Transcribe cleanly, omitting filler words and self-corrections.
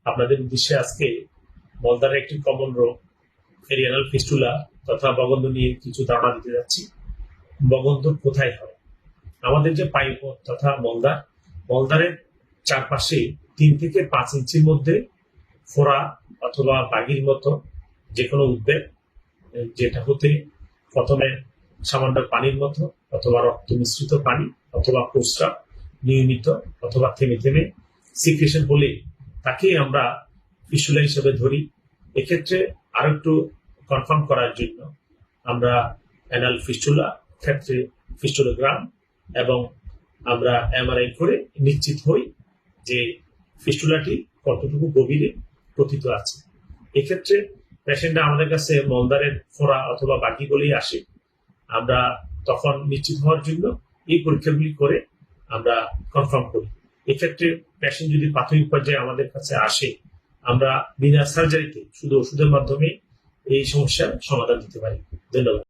আপনাদের উদ্দেশ্যে আজকে মলদ্বারের একটি কমন রোগ এরিয়ানাল ফিস্টুলা তথা বগন্ধ নিয়ে কিছু ধারণা দিতে যাচ্ছি। বগন্ধ কোথায় হয়? আমাদের যে পায়ুপথ তথা মলদ্বারের চারপাশে 3 থেকে 5 ইঞ্চির মধ্যে ফোড়া অথবা বাগির মতো যে কোনো উদ্বেগ, যেটা হতে প্রথমে সামান্য পানির মতো অথবা রক্ত মিশ্রিত পানি অথবা প্রস্রাব নিয়মিত অথবা থেমে থেমে সিক্রেশন হলে তাকে আমরা ফিস্টুলা হিসেবে ধরি। এক্ষেত্রে আরো একটু কনফার্ম করার জন্য আমরা অ্যানাল ফিস্টুলা ক্ষেত্রে ফিস্টুলোগ্রাম এবং আমরা এমআরআই করে নিশ্চিত হই যে ফিস্টুলাটি কতটুকু গভীরে পতিত আছে। এক্ষেত্রে পেশেন্টরা আমাদের কাছে মলদ্বারের ফোড়া অথবা বাকি বলেই আসে। আমরা তখন নিশ্চিত হওয়ার জন্য এই পরীক্ষাগুলি করে আমরা কনফার্ম করি। এক্ষেত্রে পেশেন্ট যদি প্রাথমিক পর্যায়ে আমাদের কাছে আসে, আমরা বিনা সার্জারিতে শুধু ওষুধের মাধ্যমে এই সমস্যার সমাধান দিতে পারি। ধন্যবাদ।